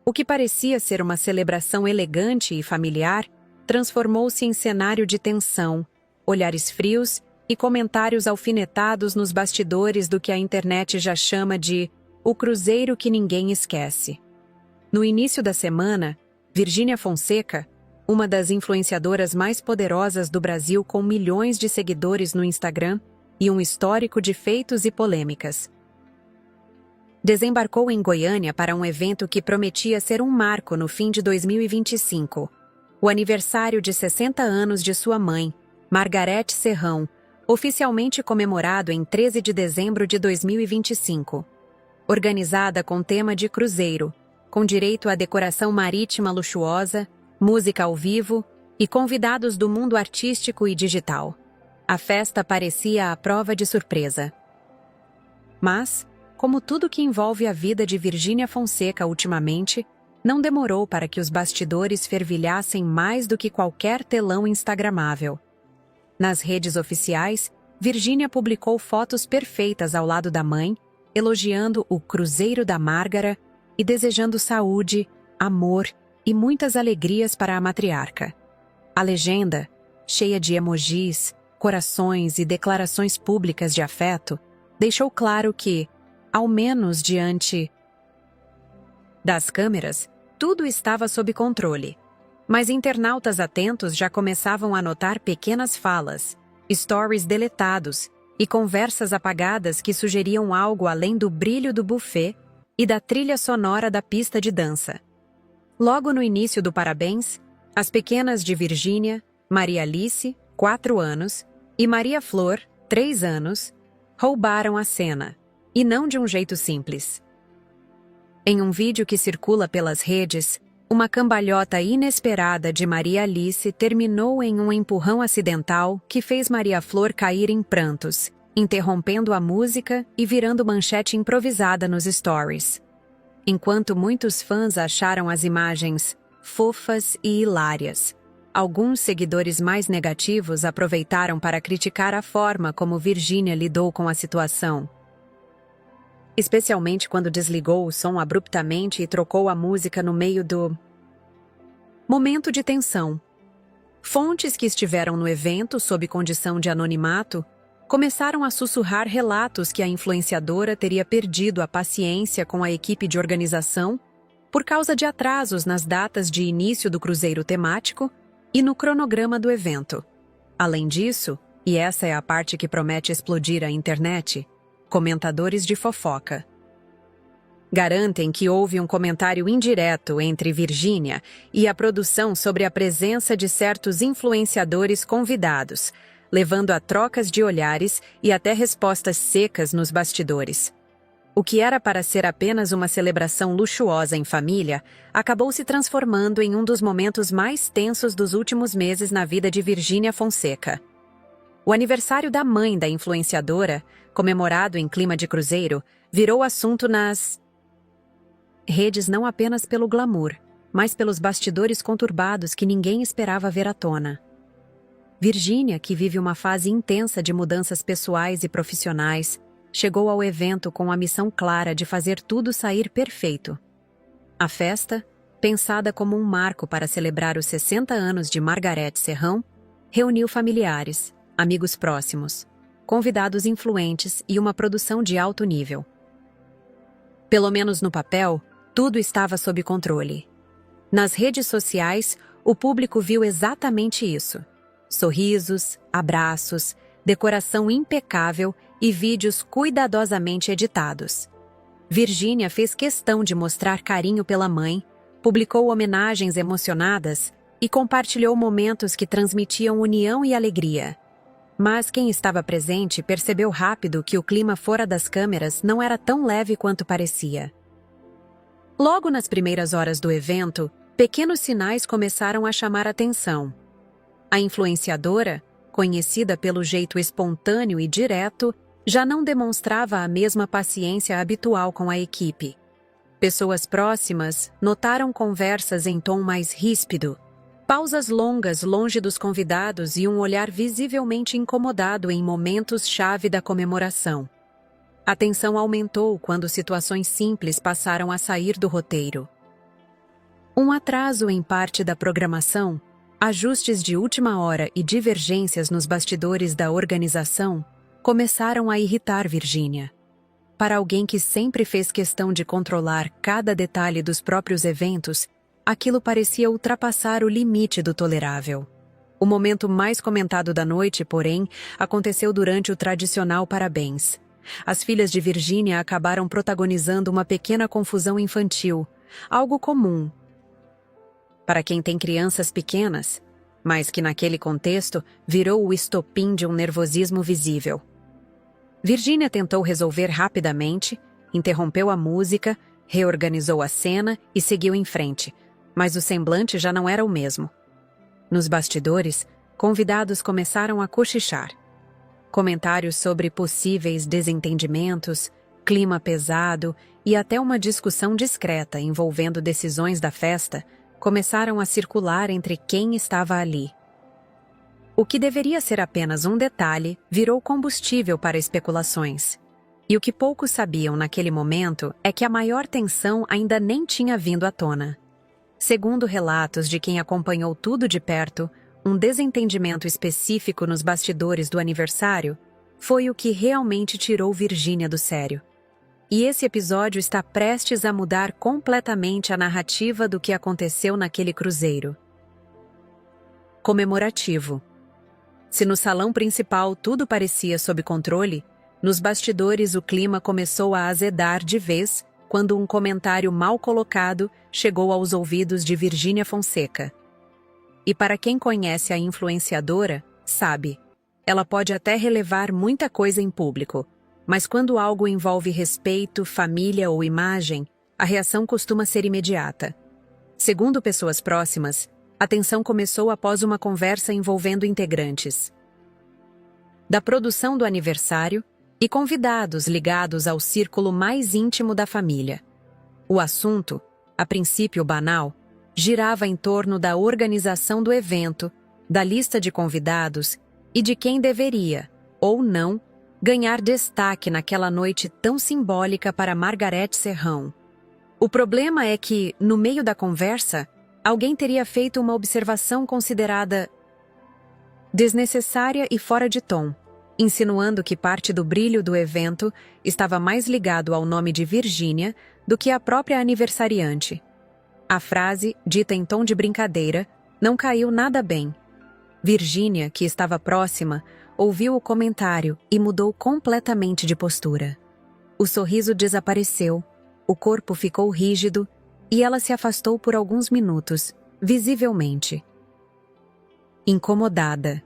O que parecia ser uma celebração elegante e familiar transformou-se em cenário de tensão, olhares frios e comentários alfinetados nos bastidores do que a internet já chama de o cruzeiro que ninguém esquece. No início da semana, Virgínia Fonseca, uma das influenciadoras mais poderosas do Brasil com milhões de seguidores no Instagram e um histórico de feitos e polêmicas, desembarcou em Goiânia para um evento que prometia ser um marco no fim de 2025, o aniversário de 60 anos de sua mãe, Margarete Serrão, oficialmente comemorado em 13 de dezembro de 2025. Organizada com tema de cruzeiro, com direito à decoração marítima luxuosa, música ao vivo e convidados do mundo artístico e digital. A festa parecia a prova de surpresa. Mas, como tudo que envolve a vida de Virgínia Fonseca ultimamente, não demorou para que os bastidores fervilhassem mais do que qualquer telão instagramável. Nas redes oficiais, Virgínia publicou fotos perfeitas ao lado da mãe, elogiando o Cruzeiro da Márgara e desejando saúde, amor e muitas alegrias para a matriarca. A legenda, cheia de emojis, corações e declarações públicas de afeto, deixou claro que, ao menos diante das câmeras, tudo estava sob controle. Mas internautas atentos já começavam a notar pequenas falas, stories deletados e conversas apagadas que sugeriam algo além do brilho do buffet e da trilha sonora da pista de dança. Logo no início do parabéns, as pequenas de Virgínia, Maria Alice, 4 anos, e Maria Flor, 3 anos, roubaram a cena. E não de um jeito simples. Em um vídeo que circula pelas redes, uma cambalhota inesperada de Maria Alice terminou em um empurrão acidental que fez Maria Flor cair em prantos, interrompendo a música e virando manchete improvisada nos stories. Enquanto muitos fãs acharam as imagens fofas e hilárias, alguns seguidores mais negativos aproveitaram para criticar a forma como Virgínia lidou com a situação. Especialmente quando desligou o som abruptamente e trocou a música no meio do momento de tensão. Fontes que estiveram no evento sob condição de anonimato começaram a sussurrar relatos que a influenciadora teria perdido a paciência com a equipe de organização por causa de atrasos nas datas de início do cruzeiro temático e no cronograma do evento. Além disso, e essa é a parte que promete explodir a internet, comentadores de fofoca garantem que houve um comentário indireto entre Virgínia e a produção sobre a presença de certos influenciadores convidados, levando a trocas de olhares e até respostas secas nos bastidores. O que era para ser apenas uma celebração luxuosa em família, acabou se transformando em um dos momentos mais tensos dos últimos meses na vida de Virgínia Fonseca. O aniversário da mãe da influenciadora, comemorado em clima de cruzeiro, virou assunto nas redes não apenas pelo glamour, mas pelos bastidores conturbados que ninguém esperava ver à tona. Virgínia, que vive uma fase intensa de mudanças pessoais e profissionais, chegou ao evento com a missão clara de fazer tudo sair perfeito. A festa, pensada como um marco para celebrar os 60 anos de Margarete Serrão, reuniu familiares, amigos próximos, convidados influentes e uma produção de alto nível. Pelo menos no papel, tudo estava sob controle. Nas redes sociais, o público viu exatamente isso. Sorrisos, abraços, decoração impecável e vídeos cuidadosamente editados. Virgínia fez questão de mostrar carinho pela mãe, publicou homenagens emocionadas e compartilhou momentos que transmitiam união e alegria. Mas quem estava presente percebeu rápido que o clima fora das câmeras não era tão leve quanto parecia. Logo nas primeiras horas do evento, pequenos sinais começaram a chamar atenção. A influenciadora, conhecida pelo jeito espontâneo e direto, já não demonstrava a mesma paciência habitual com a equipe. Pessoas próximas notaram conversas em tom mais ríspido, pausas longas longe dos convidados e um olhar visivelmente incomodado em momentos-chave da comemoração. A tensão aumentou quando situações simples passaram a sair do roteiro. Um atraso em parte da programação, ajustes de última hora e divergências nos bastidores da organização começaram a irritar Virginia. Para alguém que sempre fez questão de controlar cada detalhe dos próprios eventos, aquilo parecia ultrapassar o limite do tolerável. O momento mais comentado da noite, porém, aconteceu durante o tradicional parabéns. As filhas de Virginia acabaram protagonizando uma pequena confusão infantil, algo comum para quem tem crianças pequenas, mas que naquele contexto virou o estopim de um nervosismo visível. Virginia tentou resolver rapidamente, interrompeu a música, reorganizou a cena e seguiu em frente, mas o semblante já não era o mesmo. Nos bastidores, convidados começaram a cochichar. Comentários sobre possíveis desentendimentos, clima pesado e até uma discussão discreta envolvendo decisões da festa começaram a circular entre quem estava ali. O que deveria ser apenas um detalhe virou combustível para especulações. E o que poucos sabiam naquele momento é que a maior tensão ainda nem tinha vindo à tona. Segundo relatos de quem acompanhou tudo de perto, um desentendimento específico nos bastidores do aniversário foi o que realmente tirou Virginia do sério. E esse episódio está prestes a mudar completamente a narrativa do que aconteceu naquele cruzeiro. Comemorativo. Se no salão principal tudo parecia sob controle, nos bastidores o clima começou a azedar de vez quando um comentário mal colocado chegou aos ouvidos de Virginia Fonseca. E para quem conhece a influenciadora, sabe, ela pode até relevar muita coisa em público, mas quando algo envolve respeito, família ou imagem, a reação costuma ser imediata. Segundo pessoas próximas, a tensão começou após uma conversa envolvendo integrantes da produção do aniversário e convidados ligados ao círculo mais íntimo da família. O assunto, a princípio banal, girava em torno da organização do evento, da lista de convidados e de quem deveria, ou não, ganhar destaque naquela noite tão simbólica para Margareth Serrão. O problema é que, no meio da conversa, alguém teria feito uma observação considerada desnecessária e fora de tom, insinuando que parte do brilho do evento estava mais ligado ao nome de Virginia do que à própria aniversariante. A frase, dita em tom de brincadeira, não caiu nada bem. Virginia, que estava próxima, ouviu o comentário e mudou completamente de postura. O sorriso desapareceu, o corpo ficou rígido e ela se afastou por alguns minutos, visivelmente incomodada.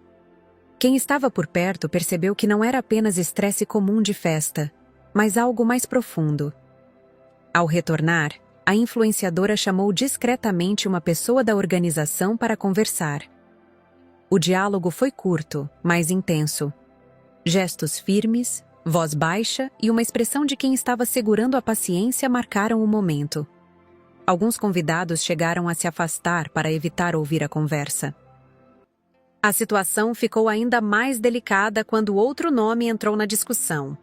Quem estava por perto percebeu que não era apenas estresse comum de festa, mas algo mais profundo. Ao retornar, a influenciadora chamou discretamente uma pessoa da organização para conversar. O diálogo foi curto, mas intenso. Gestos firmes, voz baixa e uma expressão de quem estava segurando a paciência marcaram o momento. Alguns convidados chegaram a se afastar para evitar ouvir a conversa. A situação ficou ainda mais delicada quando outro nome entrou na discussão.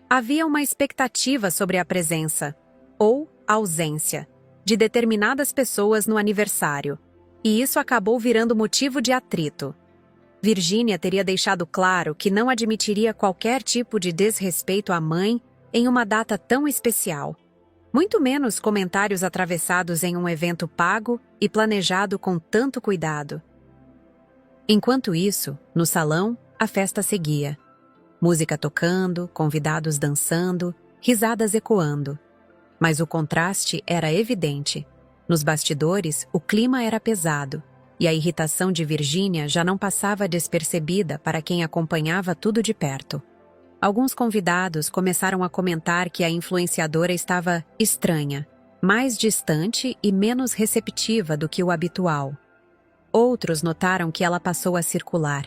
Havia uma expectativa sobre a presença, ou ausência, de determinadas pessoas no aniversário, e isso acabou virando motivo de atrito. Virginia teria deixado claro que não admitiria qualquer tipo de desrespeito à mãe em uma data tão especial, muito menos comentários atravessados em um evento pago e planejado com tanto cuidado. Enquanto isso, no salão, a festa seguia. Música tocando, convidados dançando, risadas ecoando. Mas o contraste era evidente. Nos bastidores, o clima era pesado, e a irritação de Virginia já não passava despercebida para quem acompanhava tudo de perto. Alguns convidados começaram a comentar que a influenciadora estava estranha, mais distante e menos receptiva do que o habitual. Outros notaram que ela passou a circular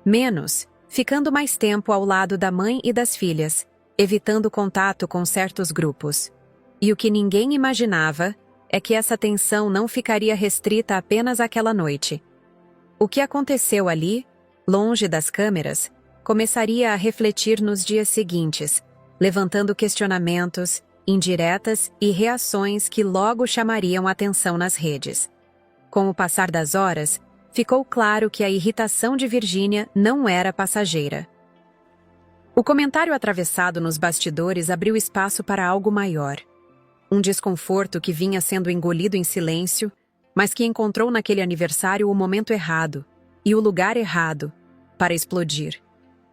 menos, ficando mais tempo ao lado da mãe e das filhas, evitando contato com certos grupos. E o que ninguém imaginava é que essa tensão não ficaria restrita apenas àquela noite. O que aconteceu ali, longe das câmeras, começaria a refletir nos dias seguintes, levantando questionamentos indiretas e reações que logo chamariam atenção nas redes. Com o passar das horas, ficou claro que a irritação de Virgínia não era passageira. O comentário atravessado nos bastidores abriu espaço para algo maior. Um desconforto que vinha sendo engolido em silêncio, mas que encontrou naquele aniversário o momento errado e o lugar errado para explodir.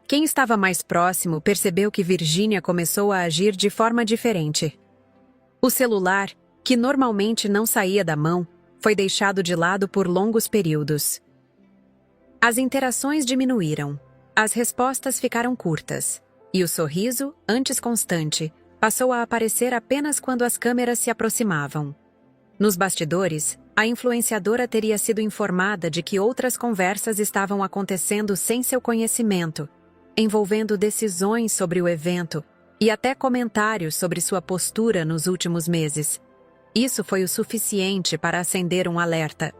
Quem estava mais próximo percebeu que Virgínia começou a agir de forma diferente. O celular, que normalmente não saía da mão, foi deixado de lado por longos períodos. As interações diminuíram, as respostas ficaram curtas, e o sorriso, antes constante, passou a aparecer apenas quando as câmeras se aproximavam. Nos bastidores, a influenciadora teria sido informada de que outras conversas estavam acontecendo sem seu conhecimento, envolvendo decisões sobre o evento e até comentários sobre sua postura nos últimos meses. Isso foi o suficiente para acender um alerta.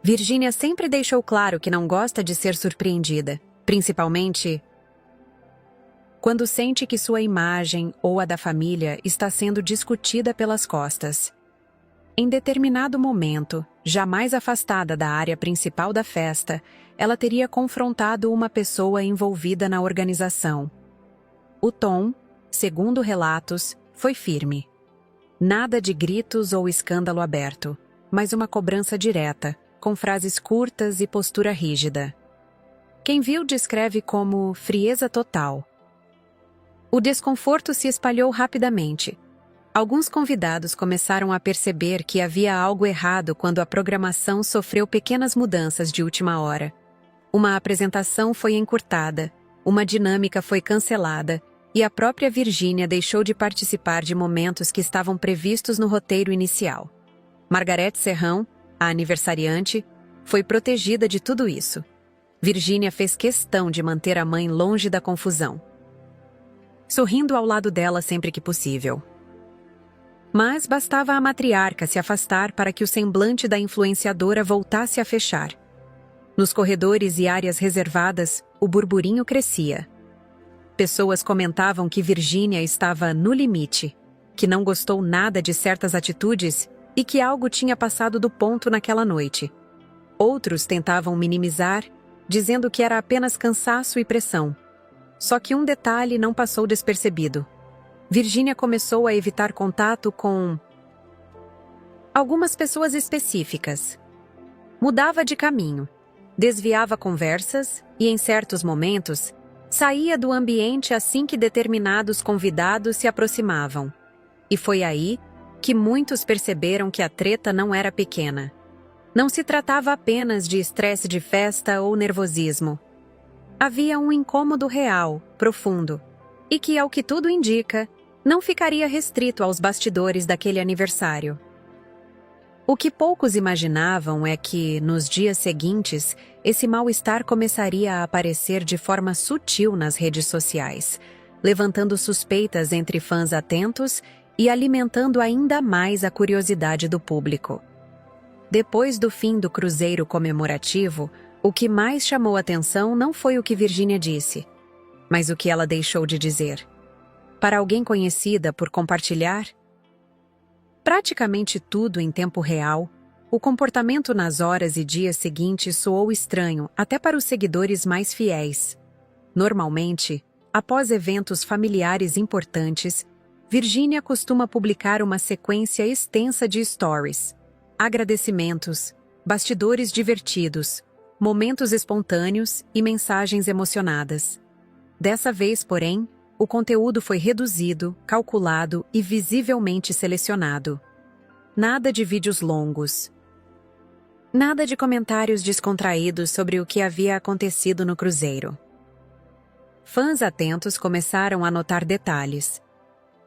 Virgínia sempre deixou claro que não gosta de ser surpreendida, principalmente quando sente que sua imagem ou a da família está sendo discutida pelas costas. Em determinado momento, já mais afastada da área principal da festa, ela teria confrontado uma pessoa envolvida na organização. O tom, segundo relatos, foi firme. Nada de gritos ou escândalo aberto, mas uma cobrança direta, com frases curtas e postura rígida. Quem viu descreve como frieza total. O desconforto se espalhou rapidamente. Alguns convidados começaram a perceber que havia algo errado quando a programação sofreu pequenas mudanças de última hora. Uma apresentação foi encurtada, uma dinâmica foi cancelada, e a própria Virgínia deixou de participar de momentos que estavam previstos no roteiro inicial. Margarete Serrão, a aniversariante, foi protegida de tudo isso. Virgínia fez questão de manter a mãe longe da confusão, sorrindo ao lado dela sempre que possível. Mas bastava a matriarca se afastar para que o semblante da influenciadora voltasse a fechar. Nos corredores e áreas reservadas, o burburinho crescia. Pessoas comentavam que Virgínia estava no limite, que não gostou nada de certas atitudes e que algo tinha passado do ponto naquela noite. Outros tentavam minimizar, dizendo que era apenas cansaço e pressão. Só que um detalhe não passou despercebido. Virgínia começou a evitar contato com algumas pessoas específicas. Mudava de caminho, desviava conversas e, em certos momentos, saía do ambiente assim que determinados convidados se aproximavam. E foi aí que muitos perceberam que a treta não era pequena. Não se tratava apenas de estresse de festa ou nervosismo. Havia um incômodo real, profundo, e que, ao que tudo indica, não ficaria restrito aos bastidores daquele aniversário. O que poucos imaginavam é que, nos dias seguintes, esse mal-estar começaria a aparecer de forma sutil nas redes sociais, levantando suspeitas entre fãs atentos e alimentando ainda mais a curiosidade do público. Depois do fim do cruzeiro comemorativo, o que mais chamou atenção não foi o que Virgínia disse, mas o que ela deixou de dizer. Para alguém conhecida por compartilhar praticamente tudo em tempo real, o comportamento nas horas e dias seguintes soou estranho até para os seguidores mais fiéis. Normalmente, após eventos familiares importantes, Virgínia costuma publicar uma sequência extensa de stories, agradecimentos, bastidores divertidos, momentos espontâneos e mensagens emocionadas. Dessa vez, porém, o conteúdo foi reduzido, calculado e visivelmente selecionado. Nada de vídeos longos. Nada de comentários descontraídos sobre o que havia acontecido no cruzeiro. Fãs atentos começaram a notar detalhes.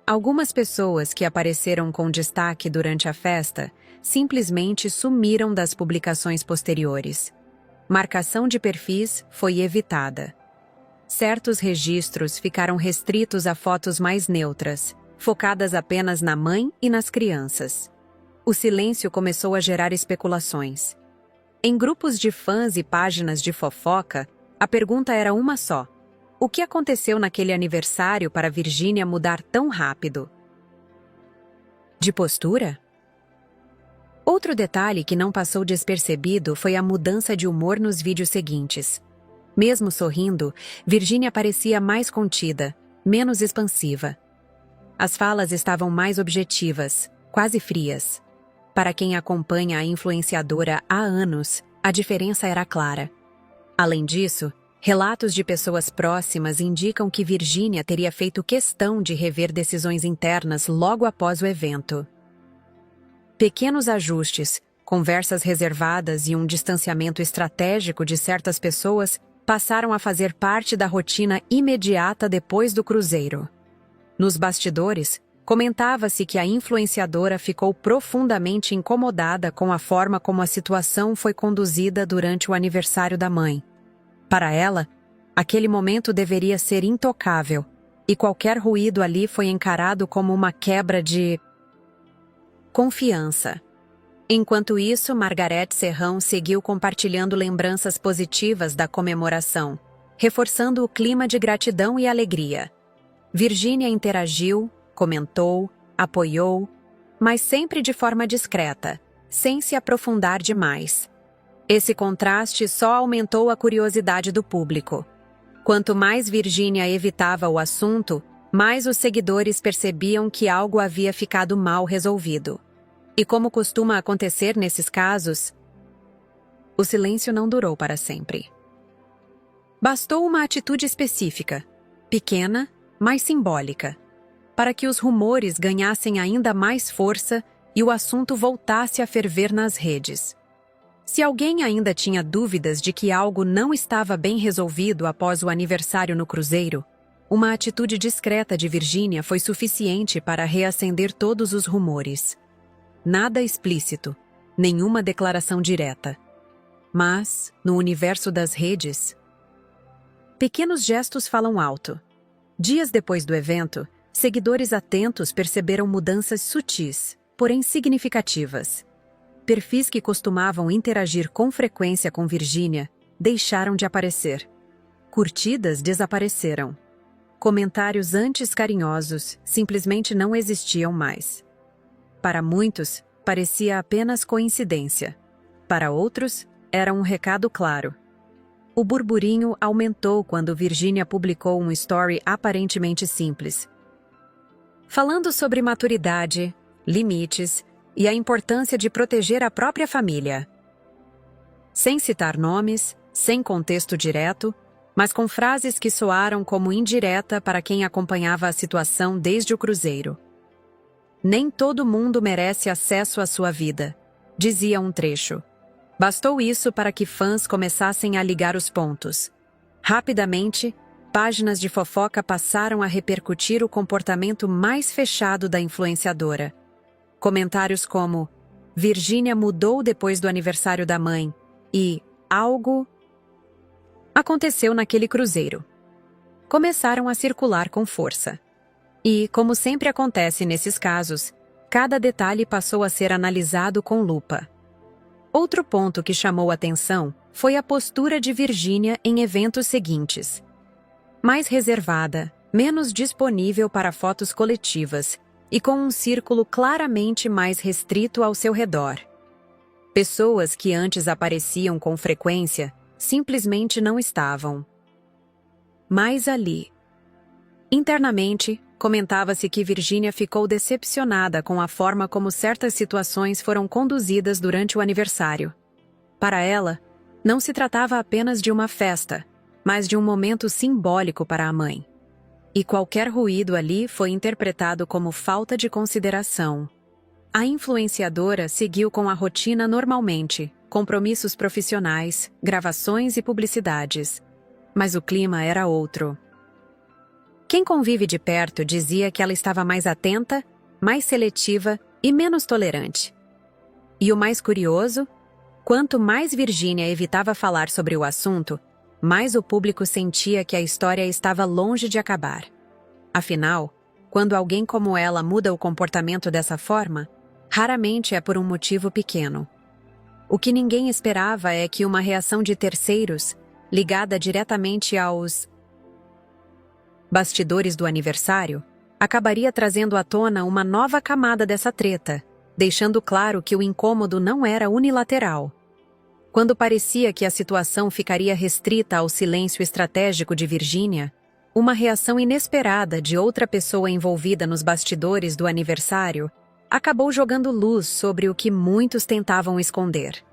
Algumas pessoas que apareceram com destaque durante a festa simplesmente sumiram das publicações posteriores. Marcação de perfis foi evitada. Certos registros ficaram restritos a fotos mais neutras, focadas apenas na mãe e nas crianças. O silêncio começou a gerar especulações. Em grupos de fãs e páginas de fofoca, a pergunta era uma só: o que aconteceu naquele aniversário para Virgínia mudar tão rápido? De postura? Outro detalhe que não passou despercebido foi a mudança de humor nos vídeos seguintes. Mesmo sorrindo, Virginia parecia mais contida, menos expansiva. As falas estavam mais objetivas, quase frias. Para quem acompanha a influenciadora há anos, a diferença era clara. Além disso, relatos de pessoas próximas indicam que Virginia teria feito questão de rever decisões internas logo após o evento. Pequenos ajustes, conversas reservadas e um distanciamento estratégico de certas pessoas passaram a fazer parte da rotina imediata depois do cruzeiro. Nos bastidores, comentava-se que a influenciadora ficou profundamente incomodada com a forma como a situação foi conduzida durante o aniversário da mãe. Para ela, aquele momento deveria ser intocável, e qualquer ruído ali foi encarado como uma quebra de confiança. Enquanto isso, Margareth Serrão seguiu compartilhando lembranças positivas da comemoração, reforçando o clima de gratidão e alegria. Virginia interagiu, comentou, apoiou, mas sempre de forma discreta, sem se aprofundar demais. Esse contraste só aumentou a curiosidade do público. Quanto mais Virginia evitava o assunto, mais os seguidores percebiam que algo havia ficado mal resolvido. E como costuma acontecer nesses casos, o silêncio não durou para sempre. Bastou uma atitude específica, pequena, mas simbólica, para que os rumores ganhassem ainda mais força e o assunto voltasse a ferver nas redes. Se alguém ainda tinha dúvidas de que algo não estava bem resolvido após o aniversário no cruzeiro, uma atitude discreta de Virginia foi suficiente para reacender todos os rumores. Nada explícito, nenhuma declaração direta. Mas, no universo das redes, pequenos gestos falam alto. Dias depois do evento, seguidores atentos perceberam mudanças sutis, porém significativas. Perfis que costumavam interagir com frequência com Virginia deixaram de aparecer. Curtidas desapareceram. Comentários antes carinhosos simplesmente não existiam mais. Para muitos, parecia apenas coincidência. Para outros, era um recado claro. O burburinho aumentou quando Virginia publicou um story aparentemente simples, falando sobre maturidade, limites e a importância de proteger a própria família. Sem citar nomes, sem contexto direto, mas com frases que soaram como indireta para quem acompanhava a situação desde o cruzeiro. Nem todo mundo merece acesso à sua vida, dizia um trecho. Bastou isso para que fãs começassem a ligar os pontos. Rapidamente, páginas de fofoca passaram a repercutir o comportamento mais fechado da influenciadora. Comentários como "Virginia mudou depois do aniversário da mãe" e "algo aconteceu naquele cruzeiro" começaram a circular com força. E, como sempre acontece nesses casos, cada detalhe passou a ser analisado com lupa. Outro ponto que chamou atenção foi a postura de Virginia em eventos seguintes. Mais reservada, menos disponível para fotos coletivas e com um círculo claramente mais restrito ao seu redor. Pessoas que antes apareciam com frequência simplesmente não estavam mais ali. Internamente, comentava-se que Virginia ficou decepcionada com a forma como certas situações foram conduzidas durante o aniversário. Para ela, não se tratava apenas de uma festa, mas de um momento simbólico para a mãe. E qualquer ruído ali foi interpretado como falta de consideração. A influenciadora seguiu com a rotina normalmente, compromissos profissionais, gravações e publicidades. Mas o clima era outro. Quem convive de perto dizia que ela estava mais atenta, mais seletiva e menos tolerante. E o mais curioso? Quanto mais Virginia evitava falar sobre o assunto, mais o público sentia que a história estava longe de acabar. Afinal, quando alguém como ela muda o comportamento dessa forma, raramente é por um motivo pequeno. O que ninguém esperava é que uma reação de terceiros, ligada diretamente aos bastidores do aniversário, acabaria trazendo à tona uma nova camada dessa treta, deixando claro que o incômodo não era unilateral. Quando parecia que a situação ficaria restrita ao silêncio estratégico de Virginia, uma reação inesperada de outra pessoa envolvida nos bastidores do aniversário acabou jogando luz sobre o que muitos tentavam esconder.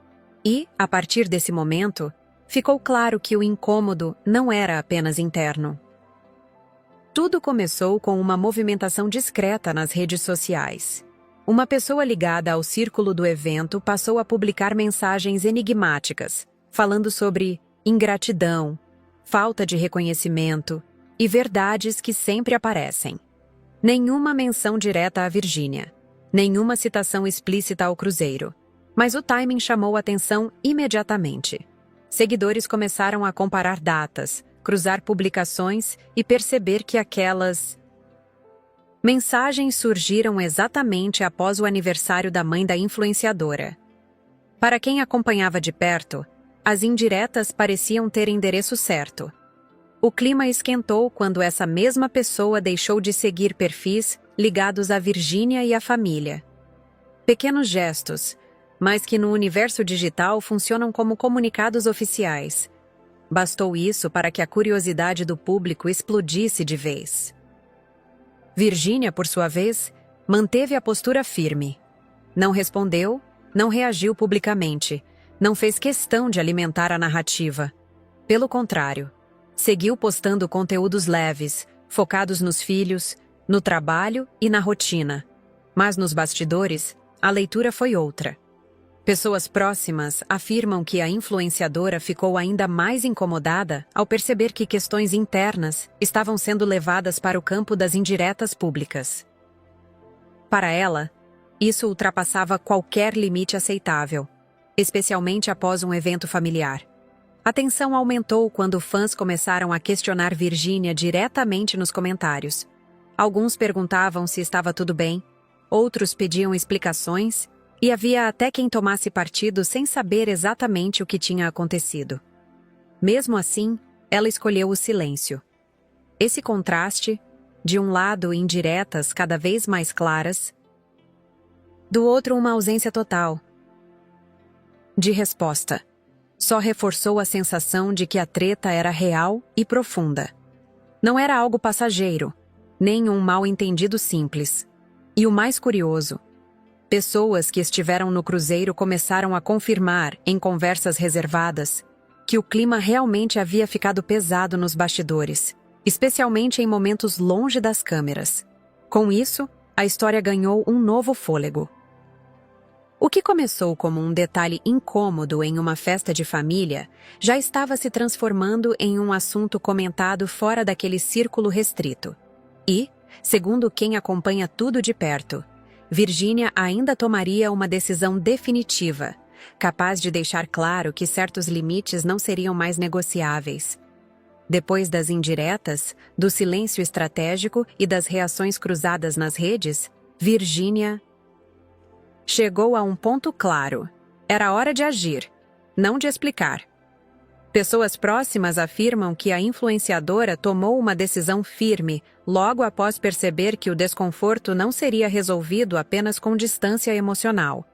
E, a partir desse momento, ficou claro que o incômodo não era apenas interno. Tudo começou com uma movimentação discreta nas redes sociais. Uma pessoa ligada ao círculo do evento passou a publicar mensagens enigmáticas, falando sobre ingratidão, falta de reconhecimento e verdades que sempre aparecem. Nenhuma menção direta a Virginia, nenhuma citação explícita ao cruzeiro, mas o timing chamou atenção imediatamente. Seguidores começaram a comparar datas, cruzar publicações e perceber que aquelas mensagens surgiram exatamente após o aniversário da mãe da influenciadora. Para quem acompanhava de perto, as indiretas pareciam ter endereço certo. O clima esquentou quando essa mesma pessoa deixou de seguir perfis ligados a Virginia e a família. Pequenos gestos, mas que no universo digital funcionam como comunicados oficiais. Bastou isso para que a curiosidade do público explodisse de vez. Virginia, por sua vez, manteve a postura firme. Não respondeu, não reagiu publicamente, não fez questão de alimentar a narrativa. Pelo contrário, seguiu postando conteúdos leves, focados nos filhos, no trabalho e na rotina. Mas nos bastidores, a leitura foi outra. Pessoas próximas afirmam que a influenciadora ficou ainda mais incomodada ao perceber que questões internas estavam sendo levadas para o campo das indiretas públicas. Para ela, isso ultrapassava qualquer limite aceitável, especialmente após um evento familiar. A tensão aumentou quando fãs começaram a questionar Virginia diretamente nos comentários. Alguns perguntavam se estava tudo bem, outros pediam explicações, e havia até quem tomasse partido sem saber exatamente o que tinha acontecido. Mesmo assim, ela escolheu o silêncio. Esse contraste, de um lado indiretas cada vez mais claras, do outro uma ausência total de resposta, só reforçou a sensação de que a treta era real e profunda. Não era algo passageiro, nem um mal-entendido simples. E o mais curioso, pessoas que estiveram no cruzeiro começaram a confirmar, em conversas reservadas, que o clima realmente havia ficado pesado nos bastidores, especialmente em momentos longe das câmeras. Com isso, a história ganhou um novo fôlego. O que começou como um detalhe incômodo em uma festa de família já estava se transformando em um assunto comentado fora daquele círculo restrito. E, segundo quem acompanha tudo de perto, Virginia ainda tomaria uma decisão definitiva, capaz de deixar claro que certos limites não seriam mais negociáveis. Depois das indiretas, do silêncio estratégico e das reações cruzadas nas redes, Virginia chegou a um ponto claro. Era hora de agir, não de explicar. Pessoas próximas afirmam que a influenciadora tomou uma decisão firme logo após perceber que o desconforto não seria resolvido apenas com distância emocional.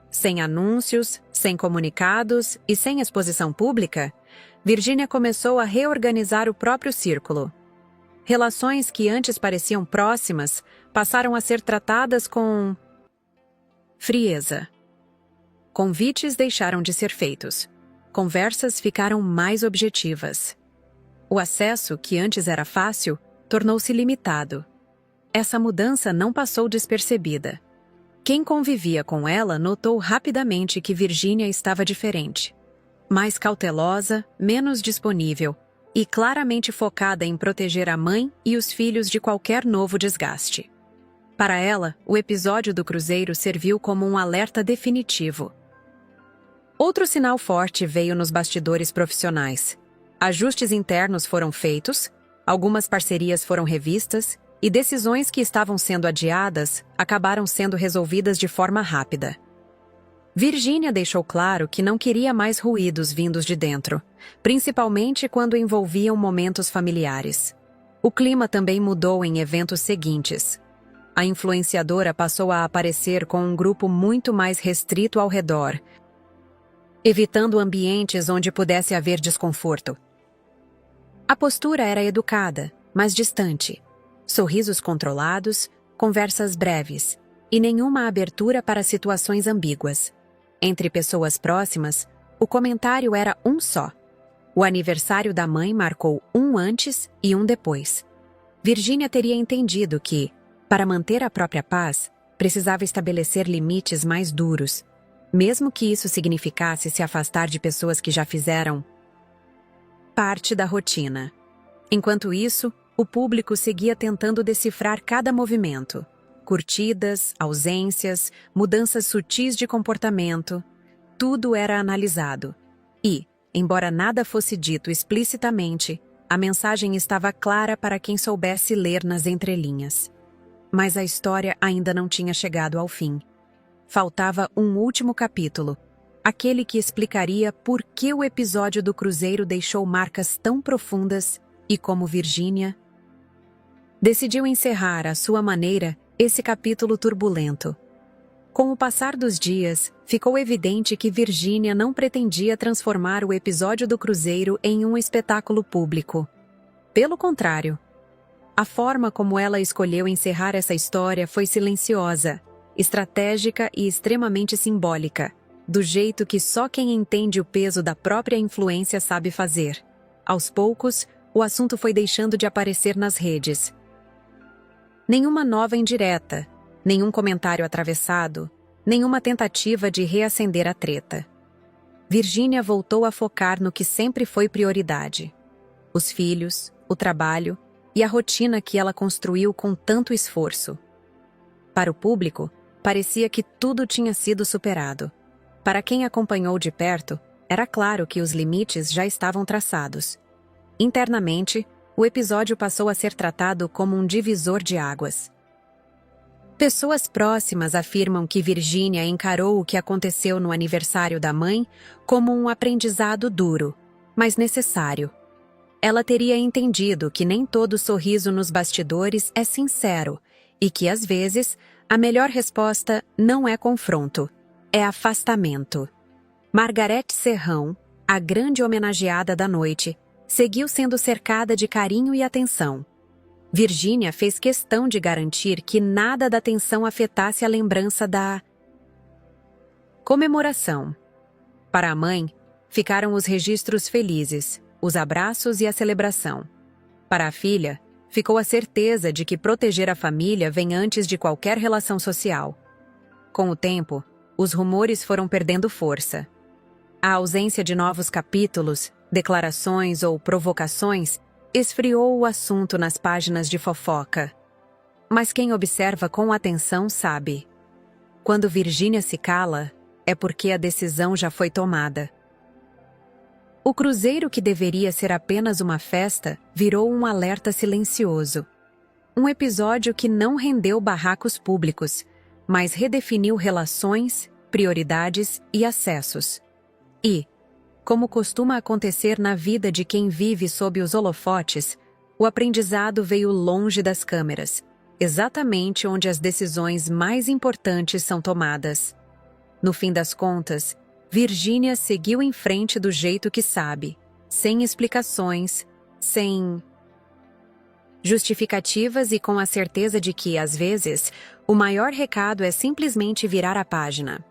Sem anúncios, sem comunicados e sem exposição pública, Virginia começou a reorganizar o próprio círculo. Relações que antes pareciam próximas passaram a ser tratadas com frieza. Convites deixaram de ser feitos. Conversas ficaram mais objetivas. O acesso, que antes era fácil, tornou-se limitado. Essa mudança não passou despercebida. Quem convivia com ela notou rapidamente que Virginia estava diferente. Mais cautelosa, menos disponível e claramente focada em proteger a mãe e os filhos de qualquer novo desgaste. Para ela, o episódio do cruzeiro serviu como um alerta definitivo. Outro sinal forte veio nos bastidores profissionais. Ajustes internos foram feitos, algumas parcerias foram revistas e decisões que estavam sendo adiadas acabaram sendo resolvidas de forma rápida. Virginia deixou claro que não queria mais ruídos vindos de dentro, principalmente quando envolviam momentos familiares. O clima também mudou em eventos seguintes. A influenciadora passou a aparecer com um grupo muito mais restrito ao redor, evitando ambientes onde pudesse haver desconforto. A postura era educada, mas distante. Sorrisos controlados, conversas breves e nenhuma abertura para situações ambíguas. Entre pessoas próximas, o comentário era um só. O aniversário da mãe marcou um antes e um depois. Virgínia teria entendido que, para manter a própria paz, precisava estabelecer limites mais duros, mesmo que isso significasse se afastar de pessoas que já fizeram parte da rotina. Enquanto isso, o público seguia tentando decifrar cada movimento. Curtidas, ausências, mudanças sutis de comportamento, tudo era analisado. E, embora nada fosse dito explicitamente, a mensagem estava clara para quem soubesse ler nas entrelinhas. Mas a história ainda não tinha chegado ao fim. Faltava um último capítulo, aquele que explicaria por que o episódio do cruzeiro deixou marcas tão profundas e como Virgínia decidiu encerrar à sua maneira esse capítulo turbulento. Com o passar dos dias, ficou evidente que Virgínia não pretendia transformar o episódio do cruzeiro em um espetáculo público. Pelo contrário, a forma como ela escolheu encerrar essa história foi silenciosa, estratégica e extremamente simbólica, do jeito que só quem entende o peso da própria influência sabe fazer. Aos poucos, o assunto foi deixando de aparecer nas redes. Nenhuma nova indireta, nenhum comentário atravessado, nenhuma tentativa de reacender a treta. Virgínia voltou a focar no que sempre foi prioridade: os filhos, o trabalho e a rotina que ela construiu com tanto esforço. Para o público, parecia que tudo tinha sido superado. Para quem acompanhou de perto, era claro que os limites já estavam traçados. Internamente, o episódio passou a ser tratado como um divisor de águas. Pessoas próximas afirmam que Virgínia encarou o que aconteceu no aniversário da mãe como um aprendizado duro, mas necessário. Ela teria entendido que nem todo sorriso nos bastidores é sincero e que, às vezes, a melhor resposta não é confronto, é afastamento. Margarete Serrão, a grande homenageada da noite, seguiu sendo cercada de carinho e atenção. Virgínia fez questão de garantir que nada da tensão afetasse a lembrança da comemoração. Para a mãe, ficaram os registros felizes, os abraços e a celebração. Para a filha, ficou a certeza de que proteger a família vem antes de qualquer relação social. Com o tempo, os rumores foram perdendo força. A ausência de novos capítulos, declarações ou provocações esfriou o assunto nas páginas de fofoca. Mas quem observa com atenção sabe: quando Virgínia se cala, é porque a decisão já foi tomada. O cruzeiro, que deveria ser apenas uma festa, virou um alerta silencioso. Um episódio que não rendeu barracos públicos, mas redefiniu relações, prioridades e acessos. E, como costuma acontecer na vida de quem vive sob os holofotes, o aprendizado veio longe das câmeras, exatamente onde as decisões mais importantes são tomadas. No fim das contas, Virgínia seguiu em frente do jeito que sabe, sem explicações, sem justificativas e com a certeza de que, às vezes, o maior recado é simplesmente virar a página.